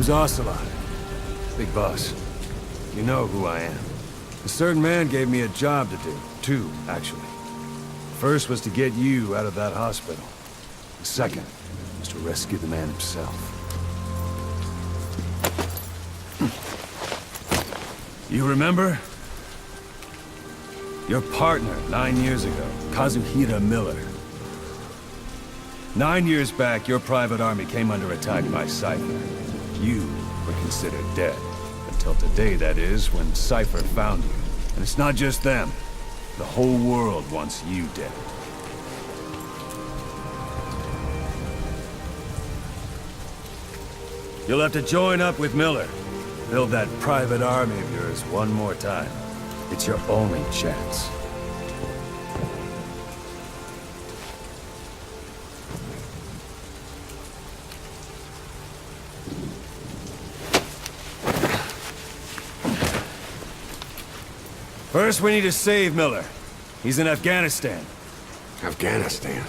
name's Ocelot. Big boss. You know who I am. A certain man gave me a job to do. Two, actually. First was to get you out of that hospital. The second was to rescue the man himself. You remember? Your partner, 9 years ago, Kazuhira Miller. 9 years back, your private army came under attack by Cypher. You were considered dead. Until today, that is, when Cypher found you. And it's not just them. The whole world wants you dead. You'll have to join up with Miller. Build that private army of yours one more time. It's your only chance. First, we need to save Miller. He's in Afghanistan. Afghanistan?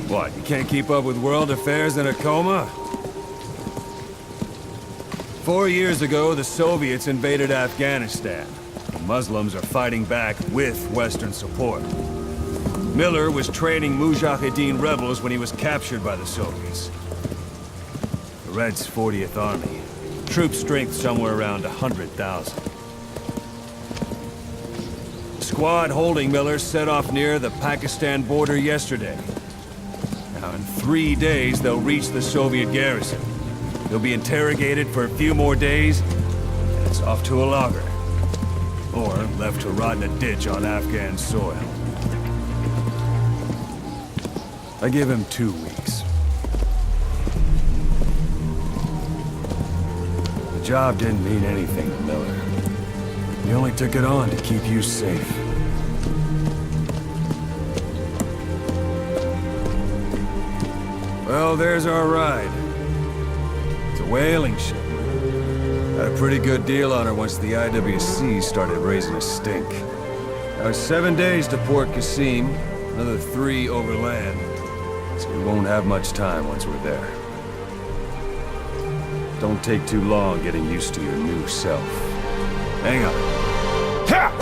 What, you can't keep up with world affairs in a coma? 4 years ago, the Soviets invaded Afghanistan. The Muslims are fighting back with Western support. Miller was training Mujahideen rebels when he was captured by the Soviets. The Reds' 40th Army. Troop strength somewhere around 100,000. The squad holding Miller set off near the Pakistan border yesterday. Now, in 3 days, they'll reach the Soviet garrison. He'll be interrogated for a few more days, and it's off to a lager. Or left to rot in a ditch on Afghan soil. I give him 2 weeks. The job didn't mean anything to Miller. He only took it on to keep you safe. Well, there's our ride. It's a whaling ship. Had a pretty good deal on her once the IWC started raising a stink. Now it's 7 days to Port Qasim, another 3 overland. So we won't have much time once we're there. Don't take too long getting used to your new self. Hang on. Ha!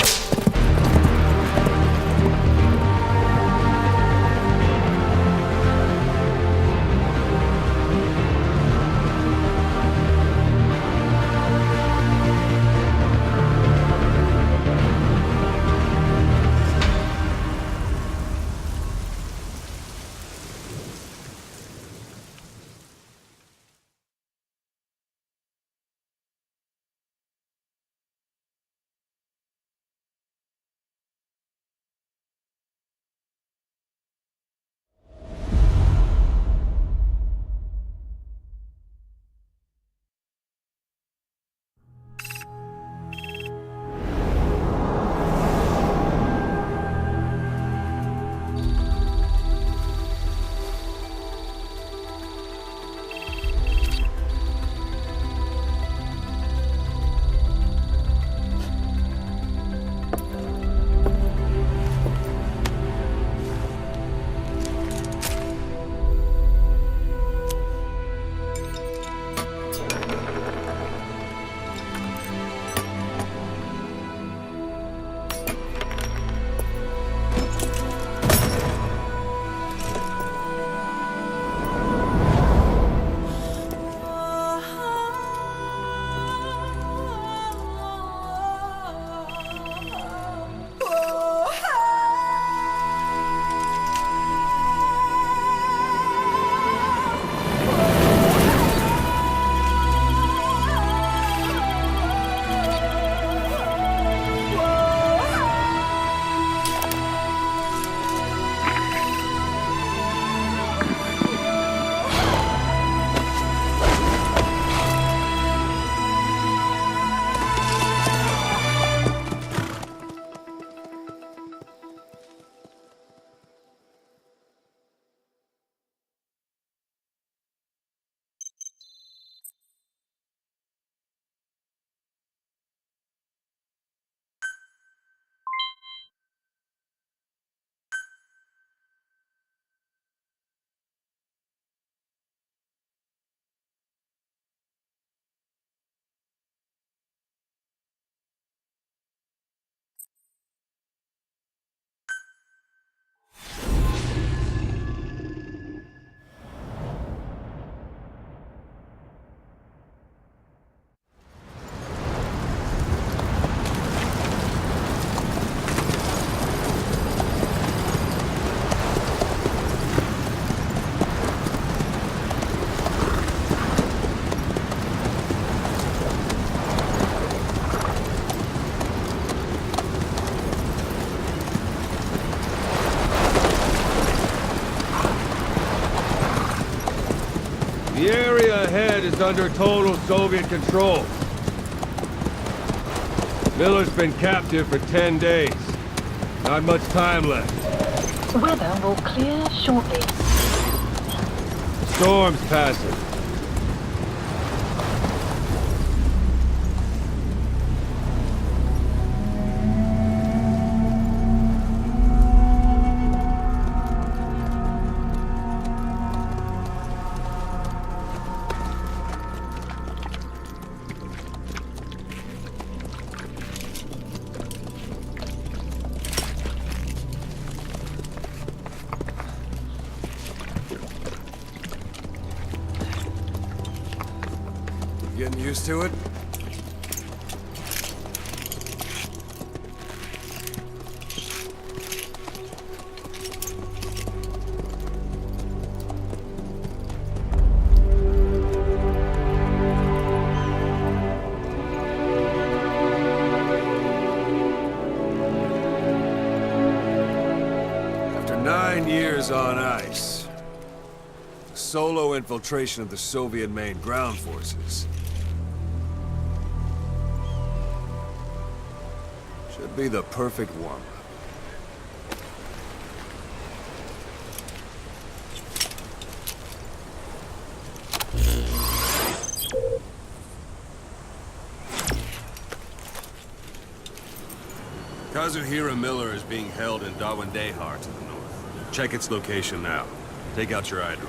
ahead is under total Soviet control. Miller's been captive for 10 days. Not much time left. Weather will clear shortly. Storm's passing. Getting used to it? After 9 years on ice, solo infiltration of the Soviet main ground forces should be the perfect warm-up. Kazuhira Miller is being held in Dawandehar to the north. Check its location now. Take out your iDroid.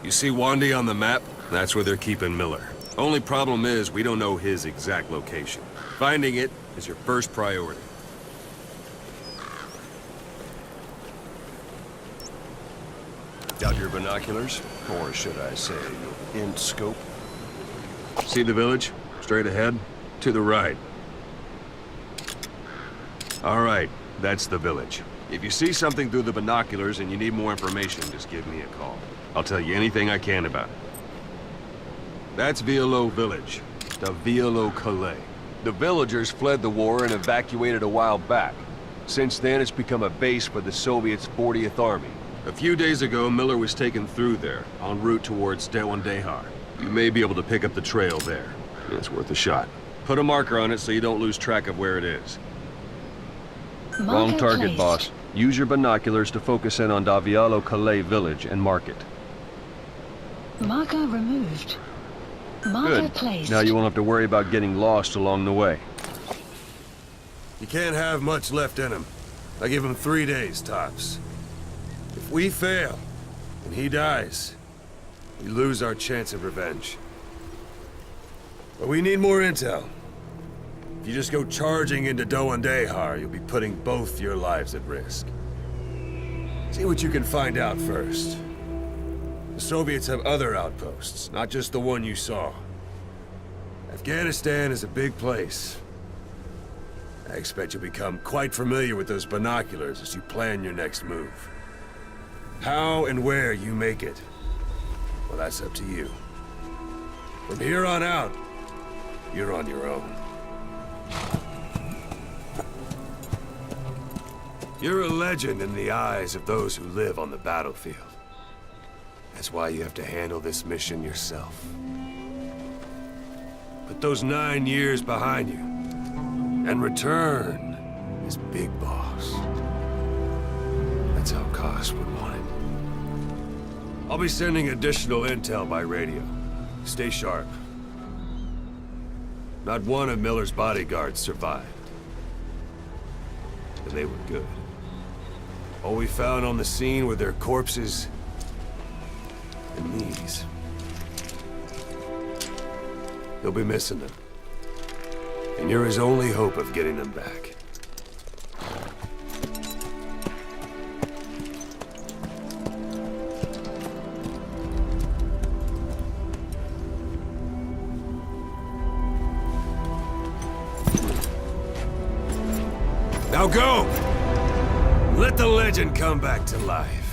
You see Wandy on the map? That's where they're keeping Miller. Only problem is, we don't know his exact location. Finding it is your first priority. Got your binoculars? Or should I say, in scope? See the village? Straight ahead? To the right. All right, that's the village. If you see something through the binoculars and you need more information, just give me a call. I'll tell you anything I can about it. That's Violo Village, the Violo Calais. The villagers fled the war and evacuated a while back. Since then, it's become a base for the Soviets' 40th Army. A few days ago, Miller was taken through there, en route towards Dawandehar. You may be able to pick up the trail there. It's worth a shot. Put a marker on it so you don't lose track of where it is. Wrong target, boss. Use your binoculars to focus in on Violo Calais village and mark it. Marker removed. Marker Good. placed. Now you won't have to worry about getting lost along the way. You can't have much left in him. I give him 3 days, tops. If we fail, and he dies, we lose our chance of revenge. But we need more intel. If you just go charging into Dawandehar, you'll be putting both your lives at risk. See what you can find out first. The Soviets have other outposts, not just the one you saw. Afghanistan is a big place. I expect you'll become quite familiar with those binoculars as you plan your next move. How and where you make it, well, that's up to you. From here on out, you're on your own. You're a legend in the eyes of those who live on the battlefield. That's why you have to handle this mission yourself. Put those 9 years behind you, and return as Big Boss. That's how Koss would want it. I'll be sending additional intel by radio. Stay sharp. Not one of Miller's bodyguards survived. And they were good. All we found on the scene were their corpses and knees. You'll be missing them. And you're his only hope of getting them back. Now go! Let the legend come back to life.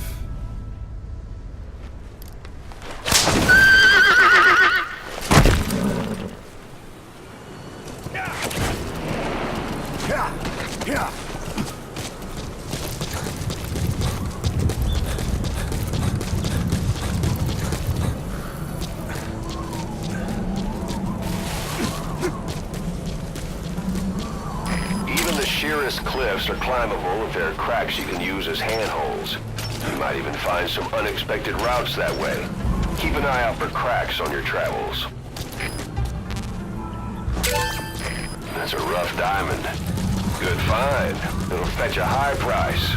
precipitous cliffs are climbable if there are cracks you can use as handholds. You might even find some unexpected routes that way. Keep an eye out for cracks on your travels. That's a rough diamond. Good find. It'll fetch a high price.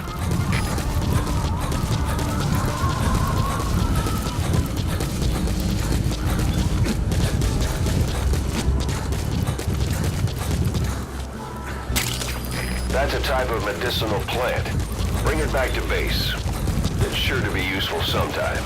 That's a type of medicinal plant. Bring it back to base. It's sure to be useful sometime.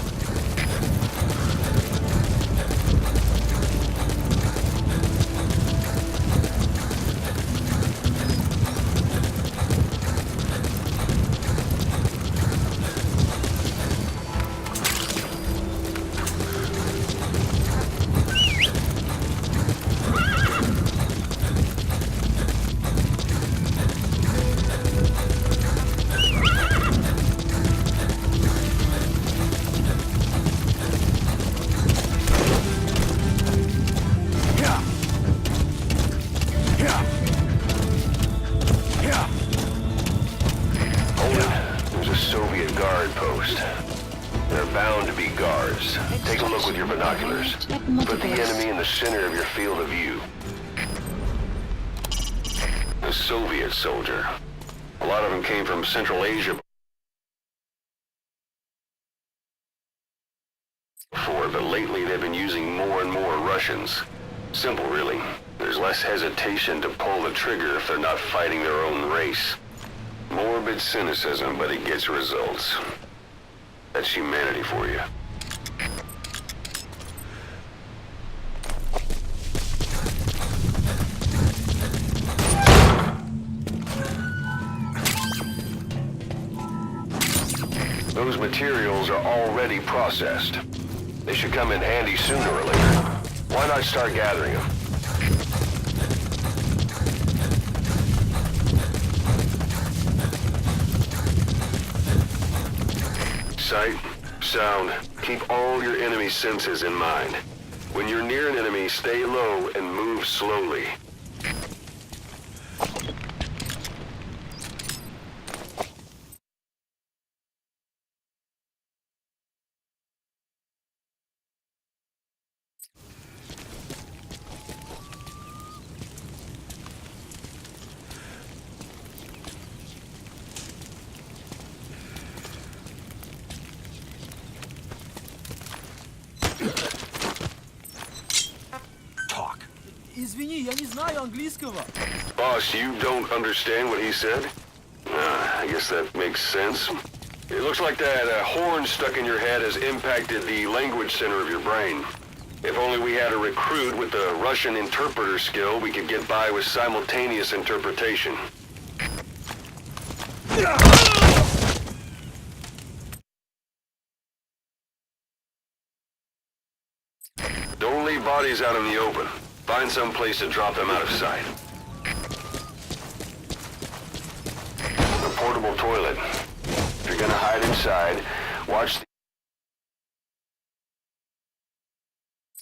Take a look with your binoculars. Put the enemy in the center of your field of view. A Soviet soldier. A lot of them came from Central Asia before, but lately they've been using more and more Russians. Simple, really. There's less hesitation to pull the trigger if they're not fighting their own race. Morbid cynicism, but it gets results. That's humanity for you. Those materials are already processed. They should come in handy sooner or later. Why not start gathering them? Sight, sound, keep all your enemy senses in mind. When you're near an enemy, stay low and move slowly. Извини, я не знаю английского. Boss, you don't understand what he said? I guess that makes sense. It looks like that horn stuck in your head has impacted the language center of your brain. If only we had a recruit with the Russian interpreter skill, we could get by with simultaneous interpretation. Don't leave bodies out in the open. Find some place to drop them out of sight. A portable toilet. If you're gonna hide inside, watch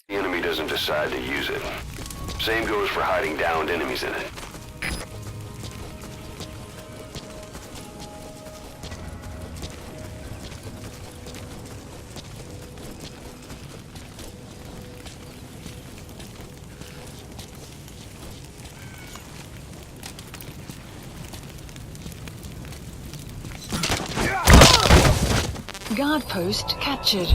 the enemy doesn't decide to use it. Same goes for hiding downed enemies in it. Guard post captured.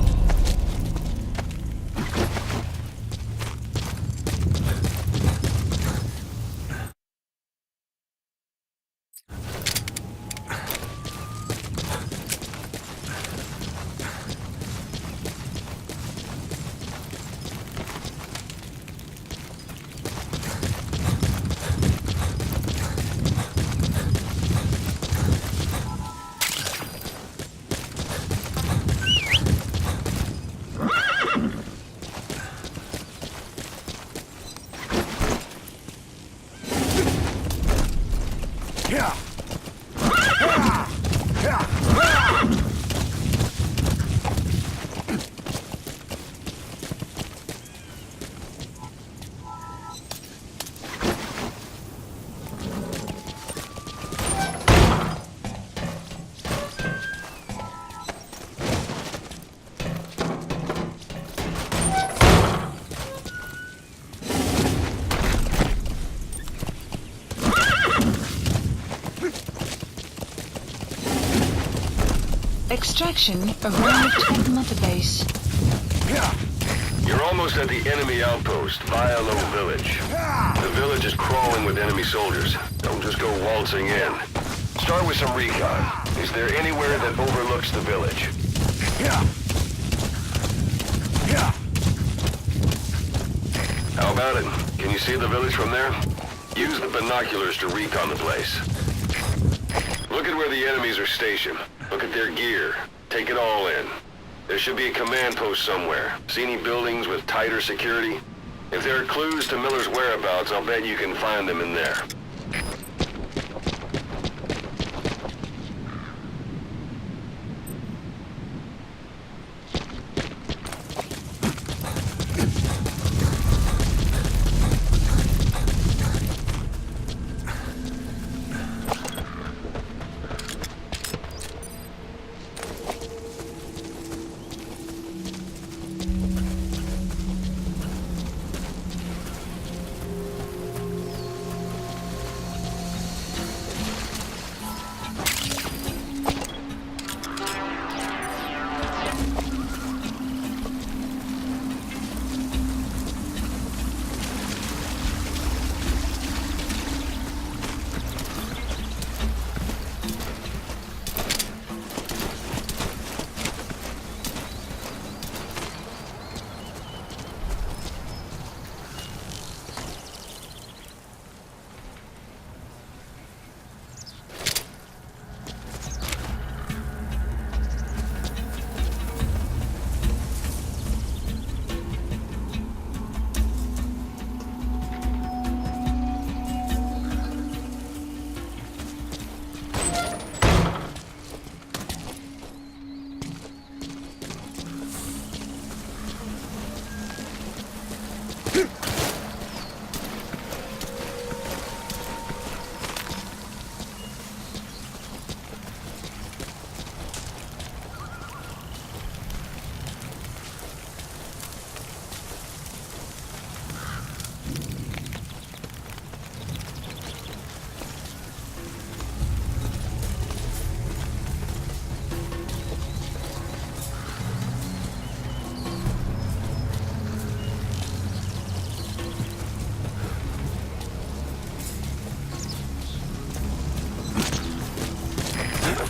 Extraction arrived at Mother Base. You're almost at the enemy outpost, Vialo Village. The village is crawling with enemy soldiers. Don't just go waltzing in. Start with some recon. Is there anywhere that overlooks the village? How about it? Can you see the village from there? Use the binoculars to recon the place. Look at where the enemies are stationed. Look at their gear. Take it all in. There should be a command post somewhere. See any buildings with tighter security? If there are clues to Miller's whereabouts, I'll bet you can find them in there.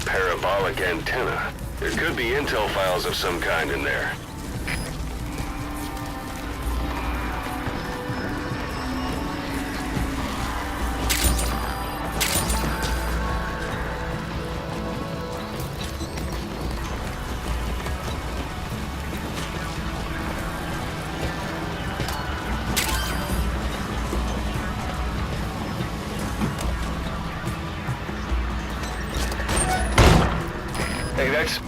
Parabolic antenna. There could be intel files of some kind in there. Hey, that's...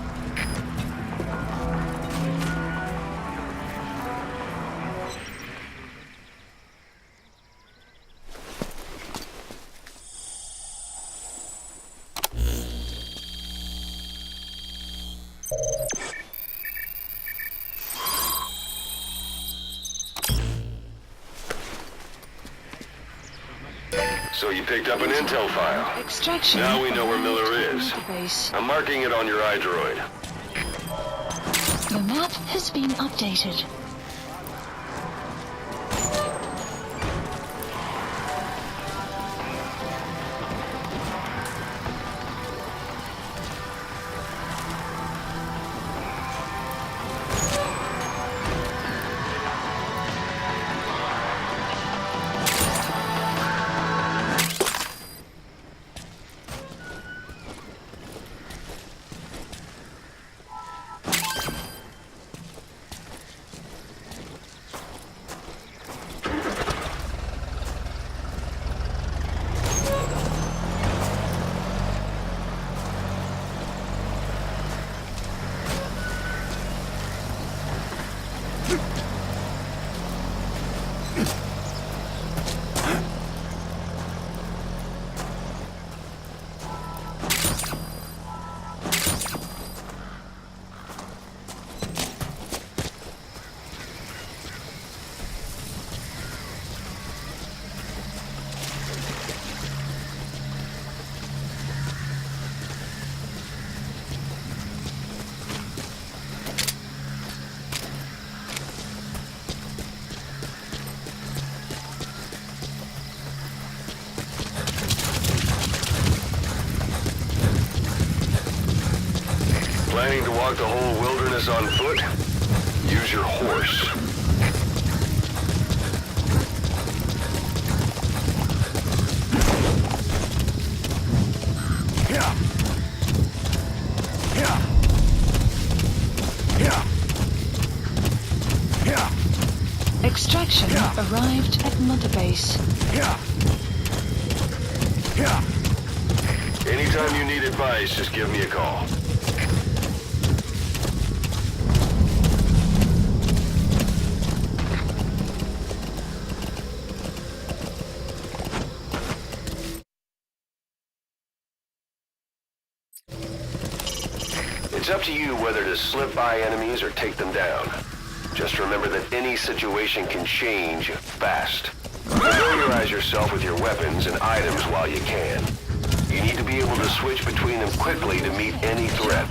So you picked up an intel file. Extraction. Now we know where Miller is. Mother Base. I'm marking it on your iDroid. The map has been updated. walk the whole wilderness on foot? Use your horse. Extraction arrived at Mother Base. Anytime you need advice, just give me a call. It's up to you whether to slip by enemies or take them down. Just remember that any situation can change fast. Familiarize yourself with your weapons and items while you can. You need to be able to switch between them quickly to meet any threat.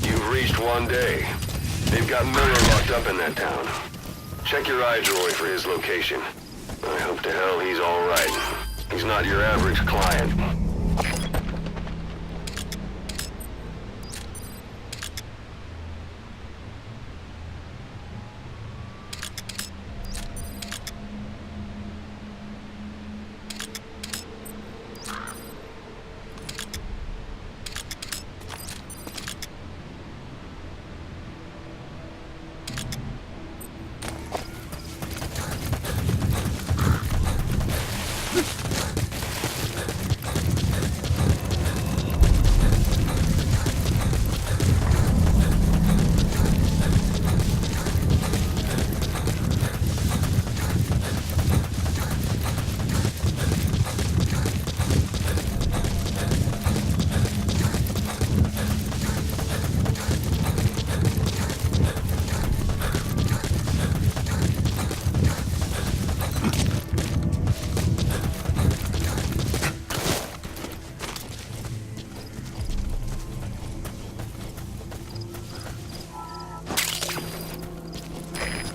You've reached one day. They've got Miller locked up in that town. Check your iDroid for his location. I hope to hell he's all right. He's not your average client.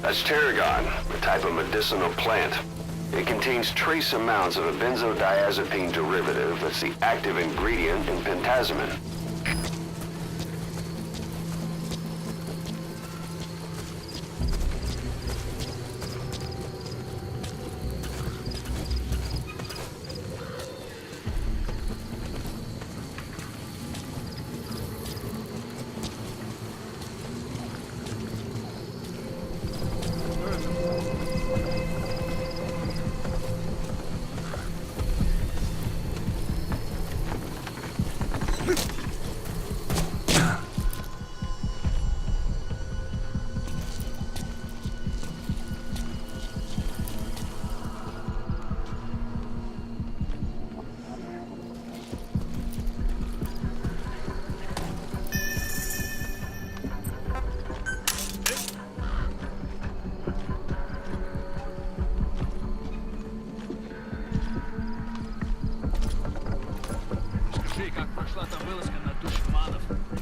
That's tarragon, a type of medicinal plant. It contains trace amounts of a benzodiazepine derivative that's the active ingredient in pentazimine.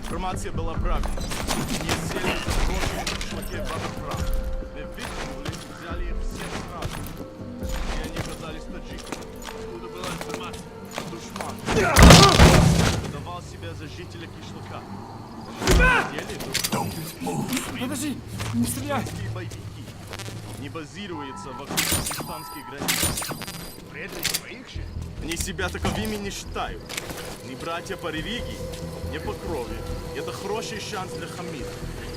Информация была правильной. Не сели за брошенные в шлаке водоправ. Мы выкинули, взяли их всех сразу. И они оказались таджиками. Откуда была информация? Душман. Выдавал себя за жителя кишлака. Подожди, не стреляй! Боевики. Не базируется вокруг пакистанских границ. Предали своих же? Они себя таковыми не считают. Ни братья по религии, ни по крови. Это хороший шанс для Хамида.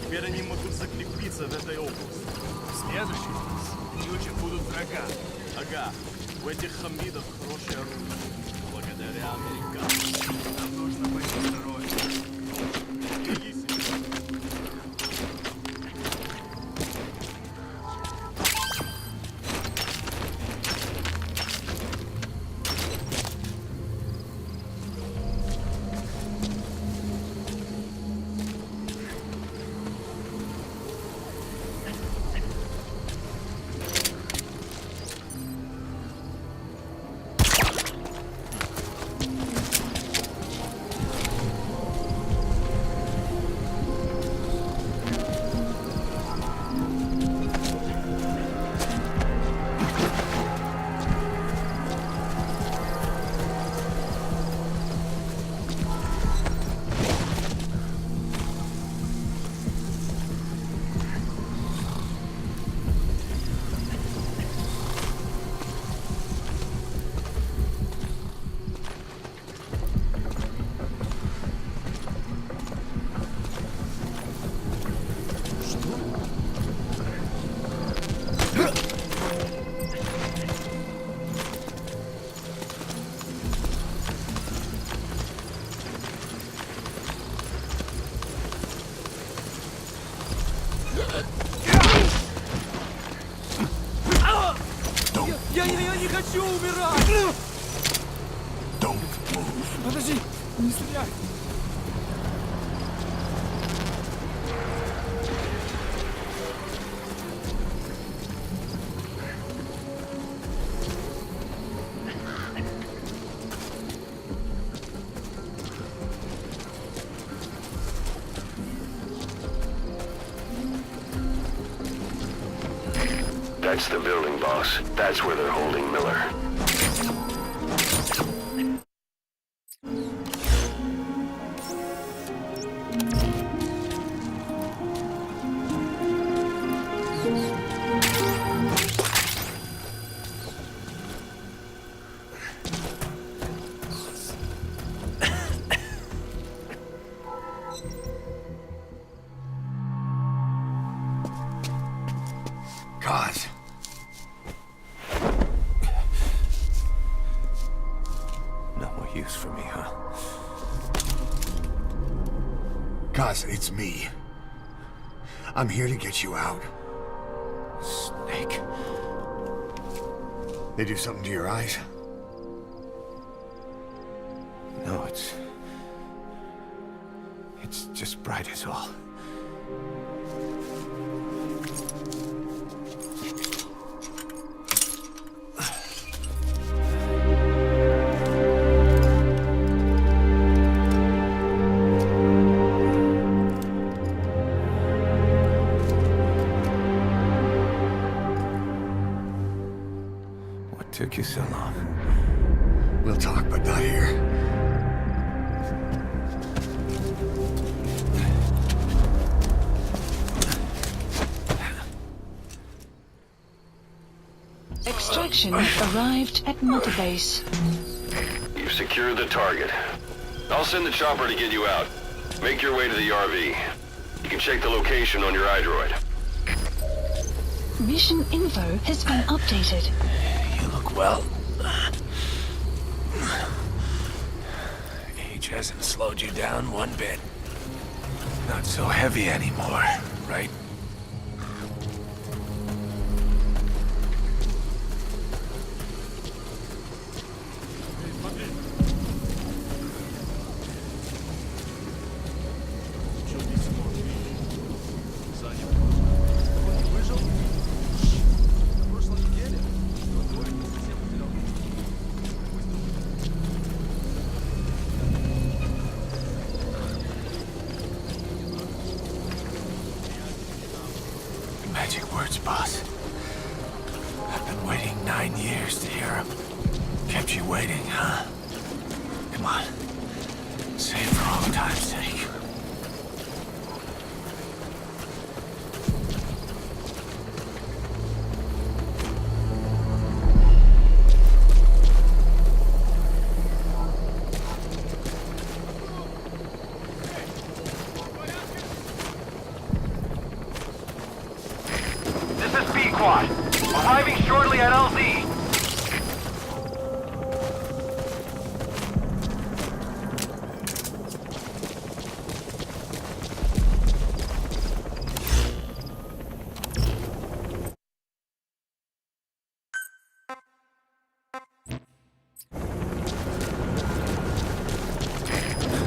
Теперь они могут закрепиться в этой области. Следующий раз ключи будут врага. Ага, у этих Хамидов хорошее оружие. Благодаря американцам. Нам нужно быть осторожнее. Береги себя. хочу умирать! Don't move. Подожди, не стреляй! That's the building, boss. That's where they're holding Miller. God. No more use for me, huh? Kaz, it's me. I'm here to get you out. Snake. They do something to your eyes? No, it's just bright as all. What took you so long? We'll talk, but not here. Extraction arrived at Mother Base. You've secured the target. I'll send the chopper to get you out. Make your way to the RV. You can check the location on your iDroid. Mission info has been updated. You look well. Age hasn't slowed you down one bit. Not so heavy anymore, right? Что ты смотришь? Занят. Он не выжил? На прошлой неделе? Ой, ты совсем потерял. Magic words, boss. I've been waiting 9 years to hear them. Kept you waiting, huh? Come on. Say it for all time's sake. This is B-Quad. Arriving shortly at LZ.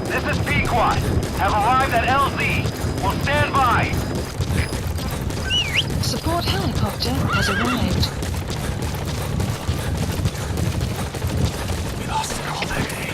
This is B-Quad. Have arrived at LZ. Will stand by. Support helicopter has arrived. We lost it all that day.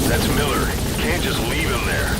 That's Miller. You can't just leave him there.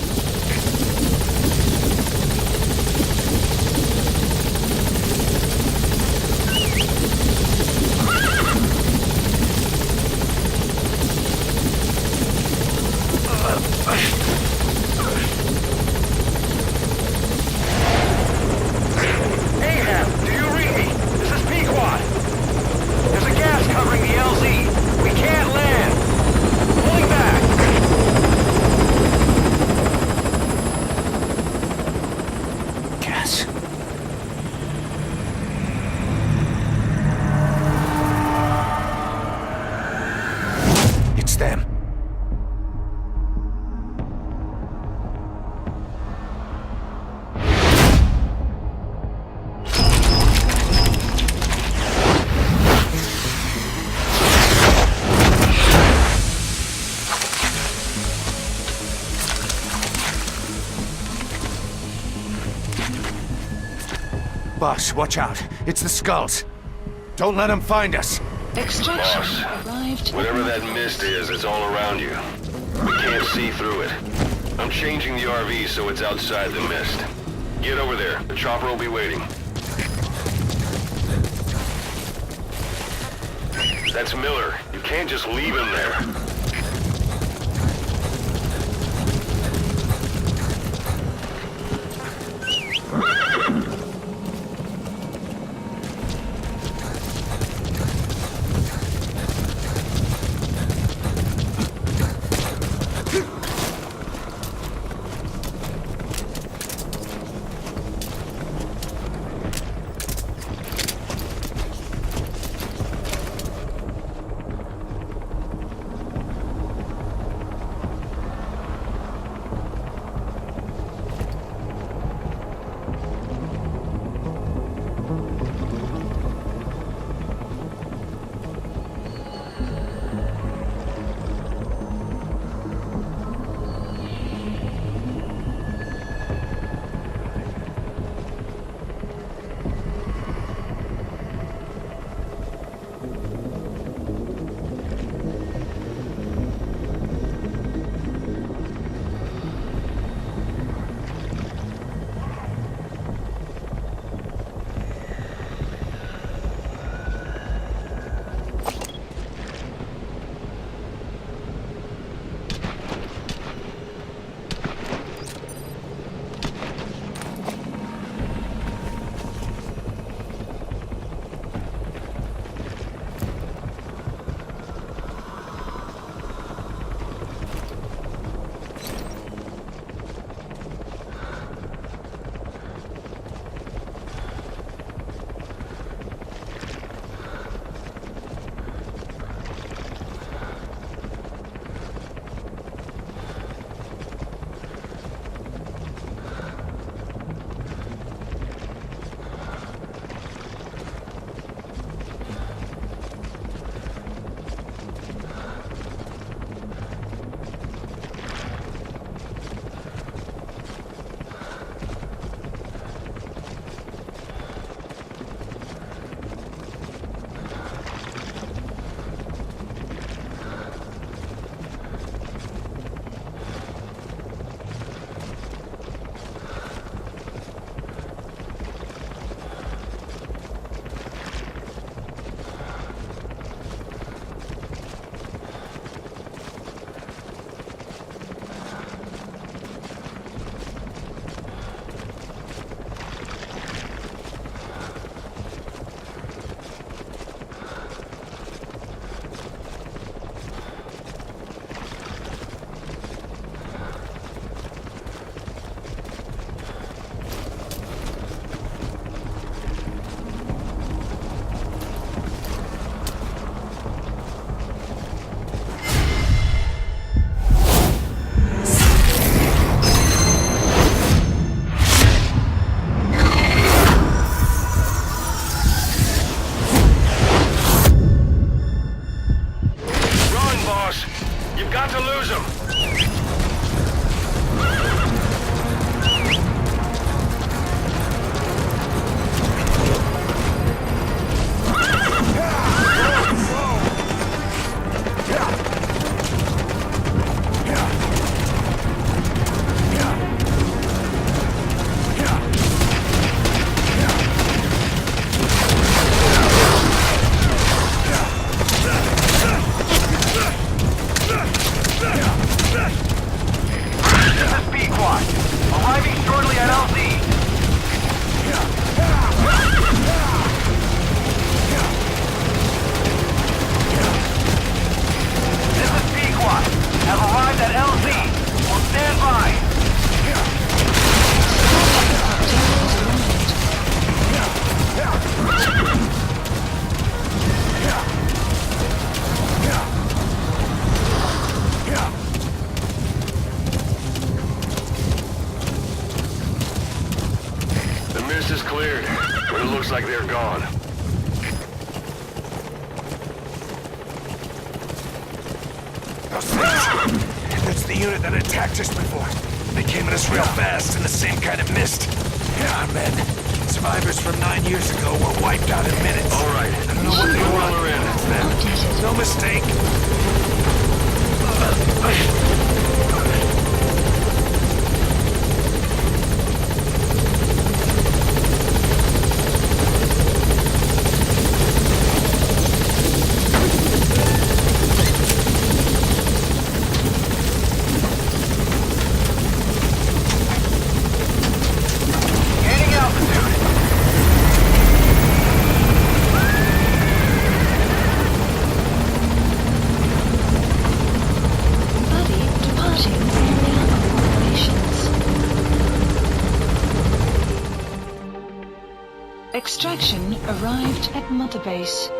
Boss, watch out. It's the skulls. Don't let them find us. Extraction Boss, arrived. whatever that mist is, it's all around you. We can't see through it. I'm changing the RV so it's outside the mist. Get over there. The chopper will be waiting. That's Miller. You can't just leave him there. like they're gone. Those things! That's the unit that attacked us before. They came at us real fast in the same kind of mist. Our men survivors from 9 years ago were wiped out in minutes. All right. I don't know what they want. We're in. Updated. No mistake. Gaining altitude. Buddy departing area of operations. Extraction arrived at Mother Base.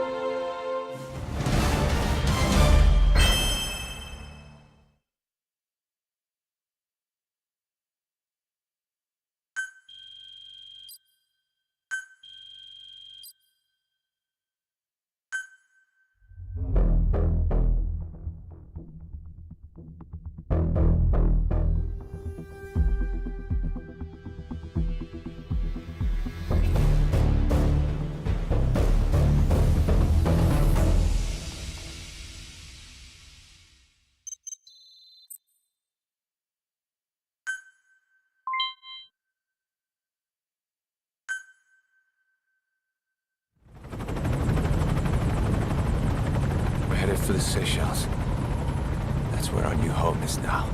We're headed for the Seychelles. That's where our new home is now.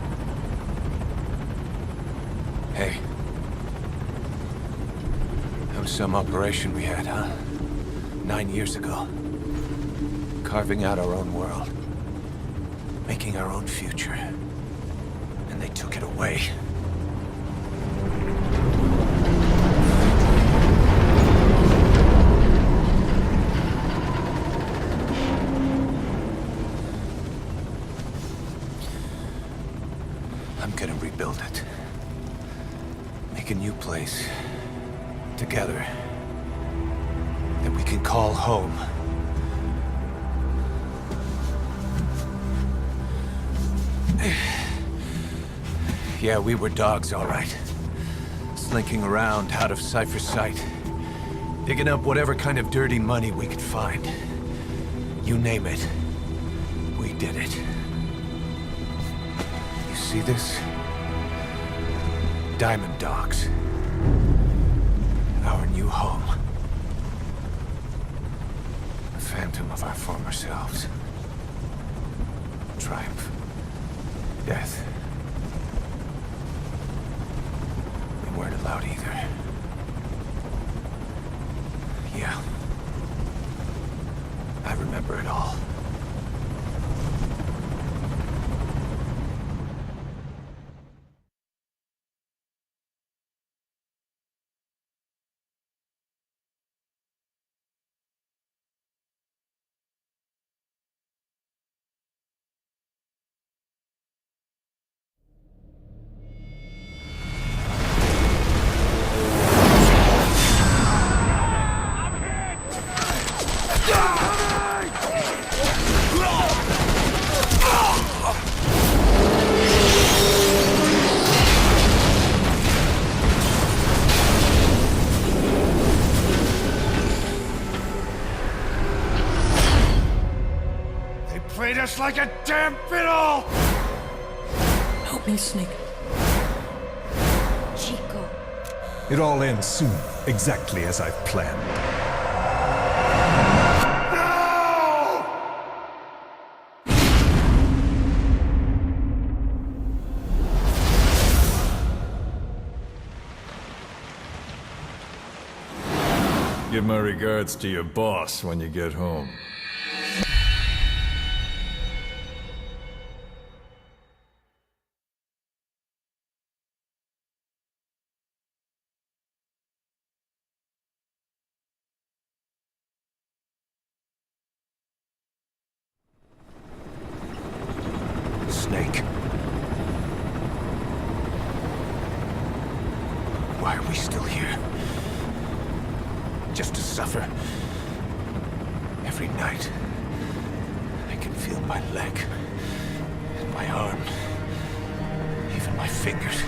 Hey. That was some operation we had, huh? 9 years ago. Carving out our own world. Making our own future. And they took it away. I'm gonna rebuild it. Make a new place. Together. That we can call home. Yeah, we were dogs, all right. Slinking around out of Cypher's sight. Digging up whatever kind of dirty money we could find. You name it. We did it. You see this? Diamond Dogs. Our new home. A phantom of our former selves. Triumph. Death. We weren't allowed either. Yeah. I remember it all. Played us like a damn fiddle! Help me, Snake. Chico. It all ends soon, exactly as I've planned. Give my regards to your boss when you get home. Snake. Why are we still here? Just to suffer. Every night, I can feel my leg, and my arm, even my fingers.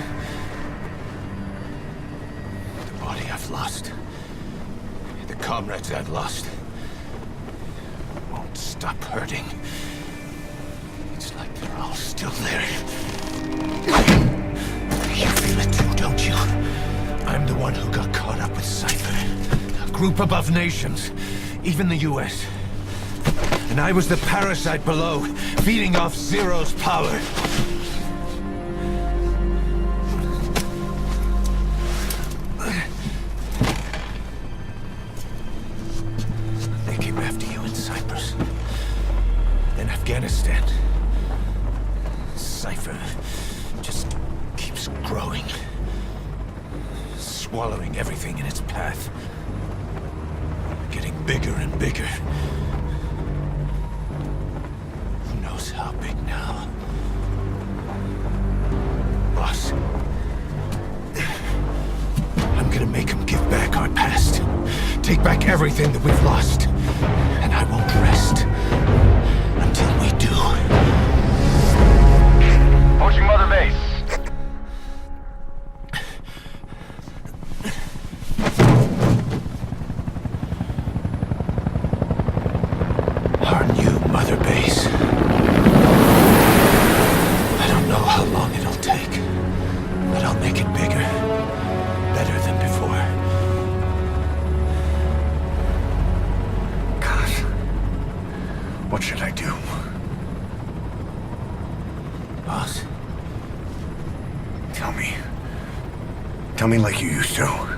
The body I've lost comrades I've lost won't stop hurting. It's like they're all still there. You feel it too, don't you? I'm the one who got caught up with Cypher. A group above nations, even the US. And I was the parasite below, feeding off Zero's power. They came after you in Cyprus. Then Afghanistan. Cypher just keeps growing. Swallowing everything in its path. Getting bigger and bigger. Who knows how big now? Boss. I'm gonna make them give back our past. Take back everything that we've lost. And I won't rest until we do. Approaching Mother Base. Our new Mother Base. I don't know how long it'll take, but I'll make it bigger. Better than before. Gosh. What should I do? Boss? Tell me. Tell me like you used to.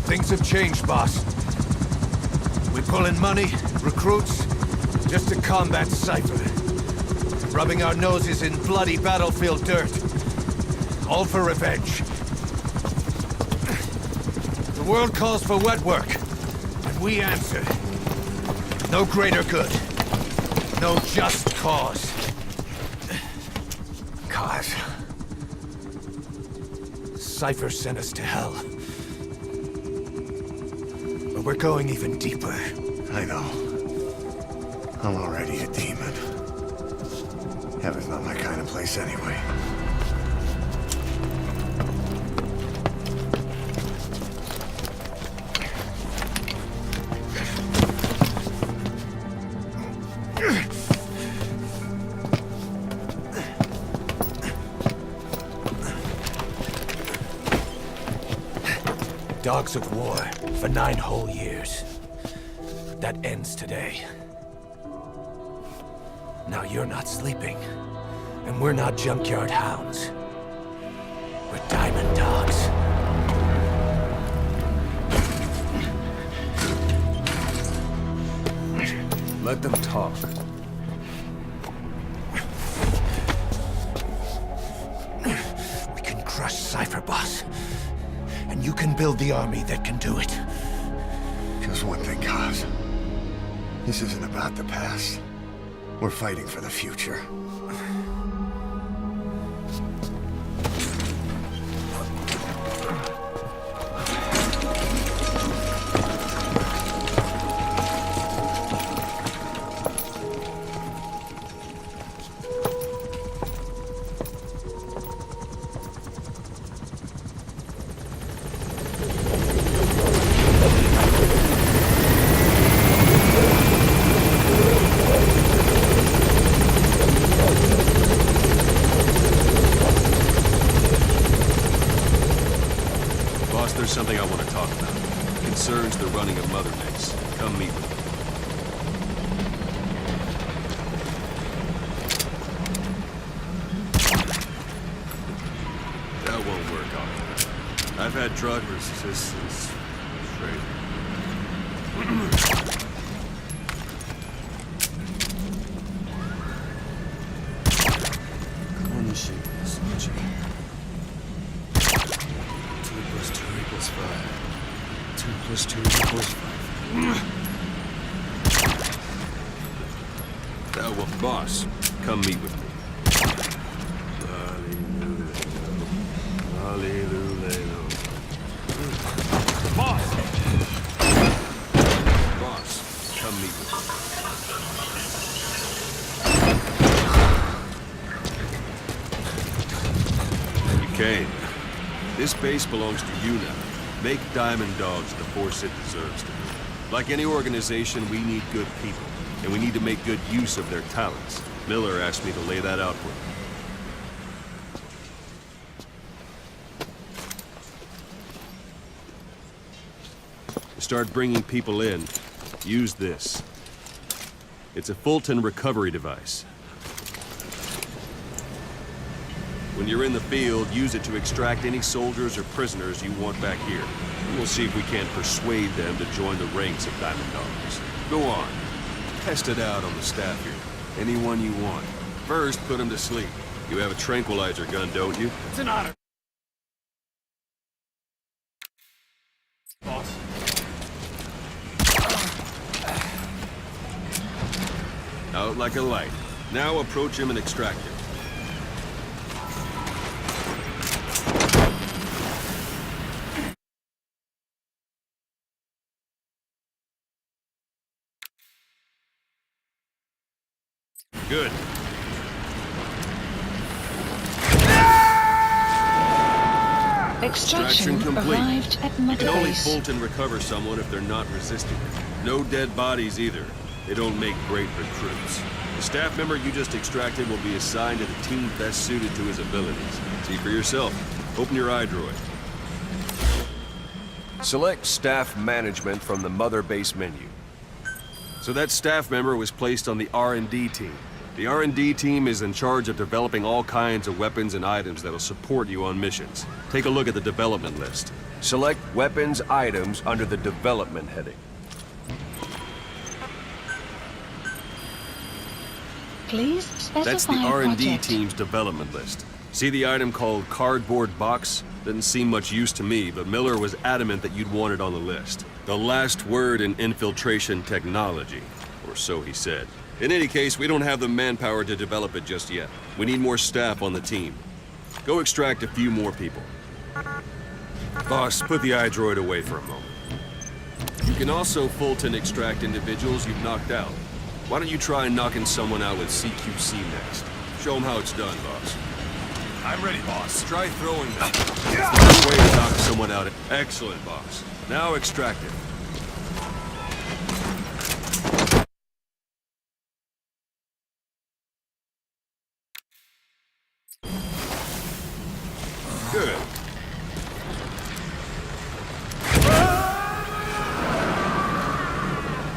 Things have changed, boss. We pull in money, recruits, just to combat Cypher. Rubbing our noses in bloody battlefield dirt. All for revenge. The world calls for wet work, and we answer. No greater good. No just cause. Cause. Cypher sent us to hell. But we're going even deeper. I know. I'm already a demon. Heaven's not my kind of place anyway. Dogs of war for 9 whole years. That ends today. Now you're not sleeping, and we're not junkyard hounds. We're diamond dogs. Let them talk. We can crush Cypher, boss. And you can build the army that can do it. Just one thing, Kaz. This isn't about the past. We're fighting for the future. There's something I want to talk about. It concerns the running of Mother Base. Come meet with me. That won't work out. I've had drug resistance training. Come on, machine. plus 2 equals 5. 2 plus 2 equals 5. Now, well, boss, come meet with me. Boss! Boss, come meet with me. You came. This base belongs to you now. Make Diamond Dogs the force it deserves to be. Like any organization, we need good people, and we need to make good use of their talents. Miller asked me to lay that out for you. Start bringing people in, use this. It's a Fulton recovery device. When you're in the field, use it to extract any soldiers or prisoners you want back here. And we'll see if we can't persuade them to join the ranks of Diamond Dogs. Go on. Test it out on the staff here. Anyone you want. First, put them to sleep. You have a tranquilizer gun, don't you? It's an honor. Boss. Out like a light. Now approach him and extract him. Good. Extraction complete. arrived at You can only Motorbase. Fulton recover someone if they're not resisting. No dead bodies either. They don't make great recruits. The staff member you just extracted will be assigned to the team best suited to his abilities. See for yourself. Open your iDroid. Select Staff Management from the Mother Base menu. So that staff member was placed on the R&D team. The R&D team is in charge of developing all kinds of weapons and items that'll support you on missions. Take a look at the development list. Select Weapons Items under the Development heading. Please specify That's the R&D project. team's development list. See the item called Cardboard Box? Doesn't seem much use to me, but Miller was adamant that you'd want it on the list. The last word in infiltration technology, or so he said. In any case, we don't have the manpower to develop it just yet. We need more staff on the team. Go extract a few more people. Boss, put the iDroid away for a moment. You can also Fulton extract individuals you've knocked out. Why don't you try knocking someone out with CQC next? Show them how it's done, boss. I'm ready, boss. Try throwing them. That's the best way to knock someone out. Excellent, boss. Now extract it. Good.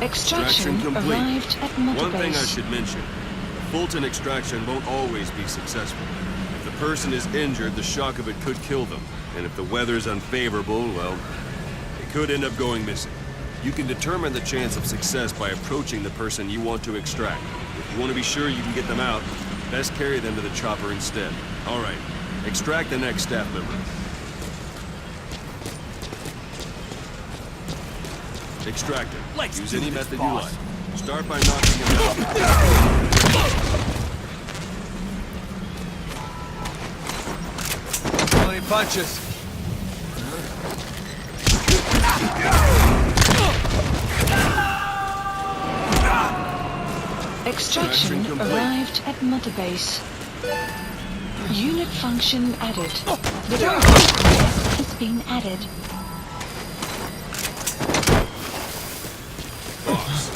Extraction complete. arrived at One thing I Motorbase. should mention. Fulton extraction won't always be successful. If the person is injured, the shock of it could kill them. And if the weather's unfavorable, well, it could end up going missing. You can determine the chance of success by approaching the person you want to extract. If you want to be sure you can get them out, best carry them to the chopper instead. All right, extract the next staff member. Extract him. Let's Use do any this, method boss. you like. Start by knocking him out. How many punches? Extraction complete. arrived at Motorbase. Unit function added. Development project has been added. Boss,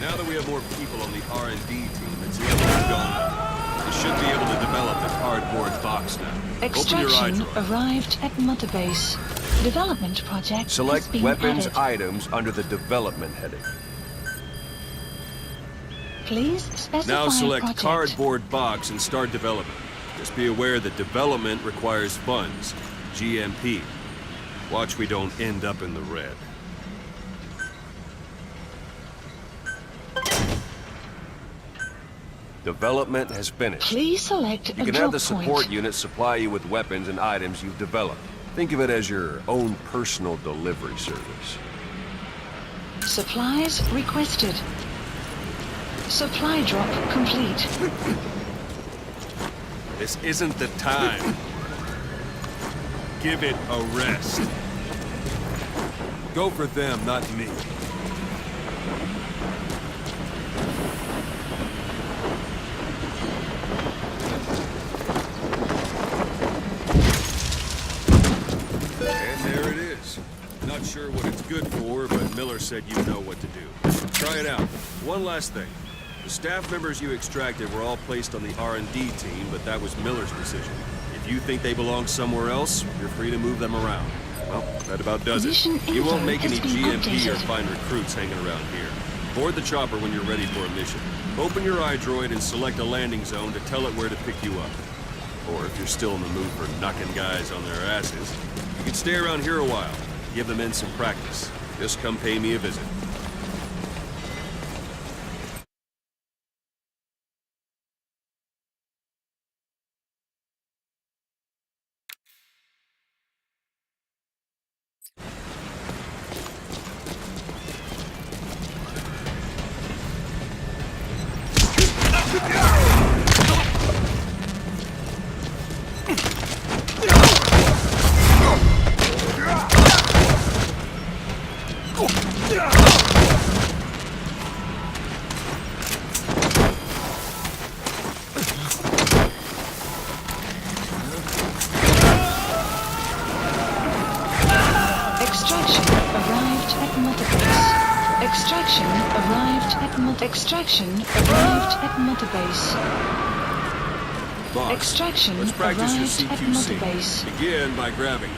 now that we have more people on the R&D team, it's level gone. You should be able to develop the cardboard box now. Open Extraction your iDroid. arrived at Motorbase. Development project Select has been Weapons added. Items under the Development heading. Please specify Now select project. cardboard box and start development. Just be aware that development requires funds. GMP. Watch we don't end up in the red. Development has finished. Please select You a can drop have the point. support unit supply you with weapons and items you've developed. Think of it as your own personal delivery service. Supplies requested. Supply drop complete. This isn't the time. Give it a rest. Go for them, not me. And there it is. Not sure what it's good for, but Miller said you know what to do. Try it out. One last thing. The staff members you extracted were all placed on the R&D team, but that was Miller's decision. If you think they belong somewhere else, you're free to move them around. Well, that about does it. You won't make any GMP or find recruits hanging around here. Board the chopper when you're ready for a mission. Open your iDroid and select a landing zone to tell it where to pick you up. Or if you're still in the mood for knocking guys on their asses, you can stay around here a while. Give the men some practice. Just come pay me a visit. Extraction arrived at Mother Base. Boss, Extraction let's practice your arrived at Mother CQC. Base. Begin by grabbing.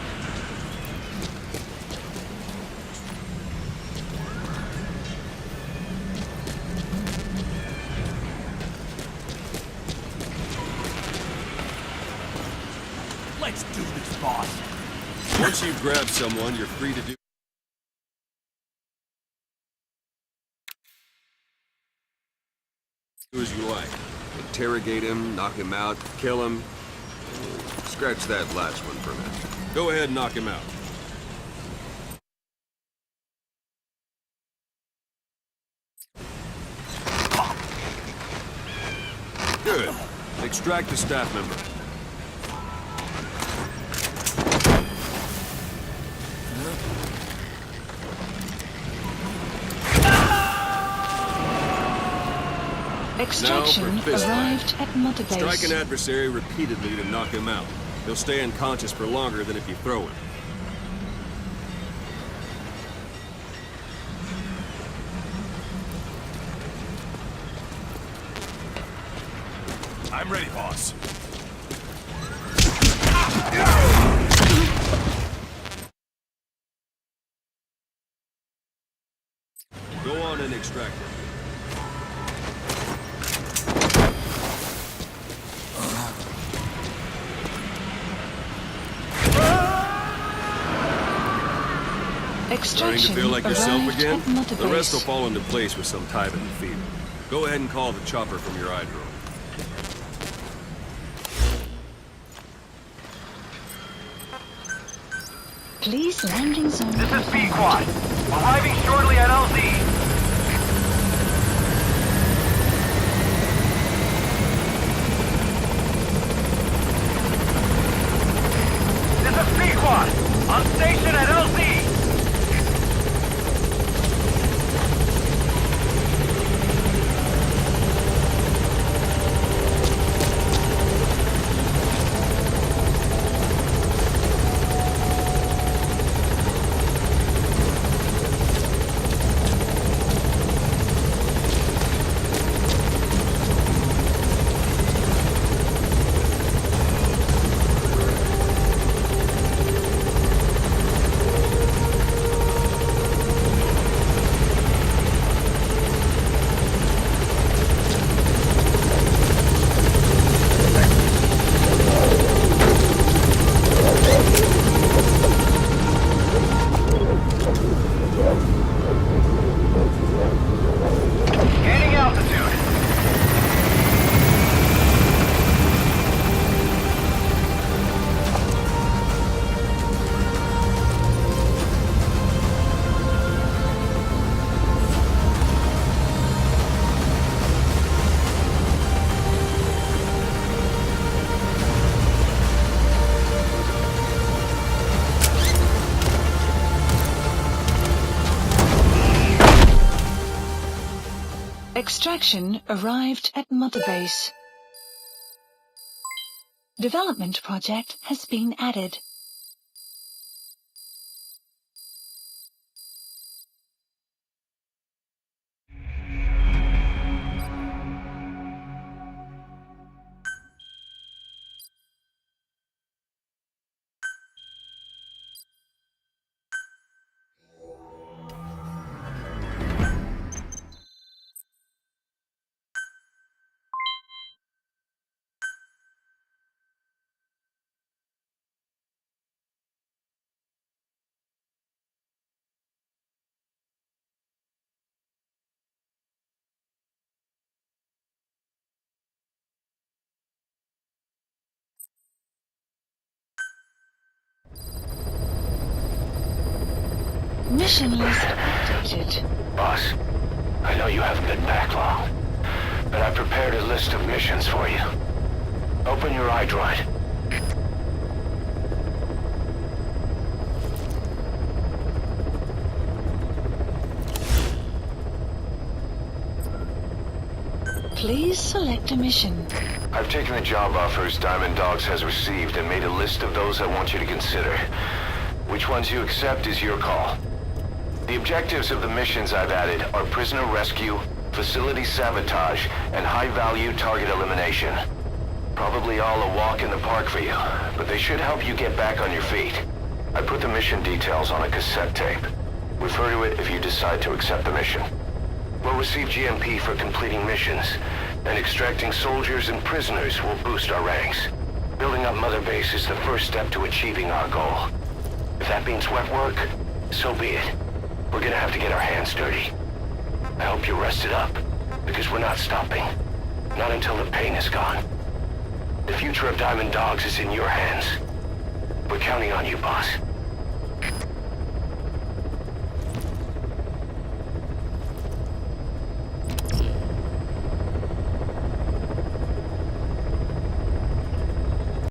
Let's do this, boss. Once you've grabbed someone, you're free to do as you like. Interrogate him, knock him out, kill him. Scratch that last one for a minute. Go ahead and knock him out. Good. Extract the staff member. Extraction arrived at Mother Base. Strike an adversary repeatedly to knock him out. He'll stay unconscious for longer than if you throw him. I'm ready, boss. Go on and extract him. Starting to feel like yourself again? The rest will fall into place with some time in the field. Go ahead and call the chopper from your iDroid. Please landing zone. This is B-Quad. Arriving shortly at LZ. This is B-Quad. On station at LZ. Extraction arrived at Mother Base. Development project has been added. Mission list updated. Boss, I know you have a bit backlog, but I prepared a list of missions for you. Open your iDroid. Please select a mission. I've taken the job offers Diamond Dogs has received and made a list of those I want you to consider. Which ones you accept is your call. The objectives of the missions I've added are prisoner rescue, facility sabotage, and high-value target elimination. Probably all a walk in the park for you, but they should help you get back on your feet. I put the mission details on a cassette tape. Refer to it if you decide to accept the mission. We'll receive GMP for completing missions, and extracting soldiers and prisoners will boost our ranks. Building up Mother Base is the first step to achieving our goal. If that means wet work, so be it. We're gonna have to get our hands dirty. I hope you're rested up, because we're not stopping. Not until the pain is gone. The future of Diamond Dogs is in your hands. We're counting on you, boss.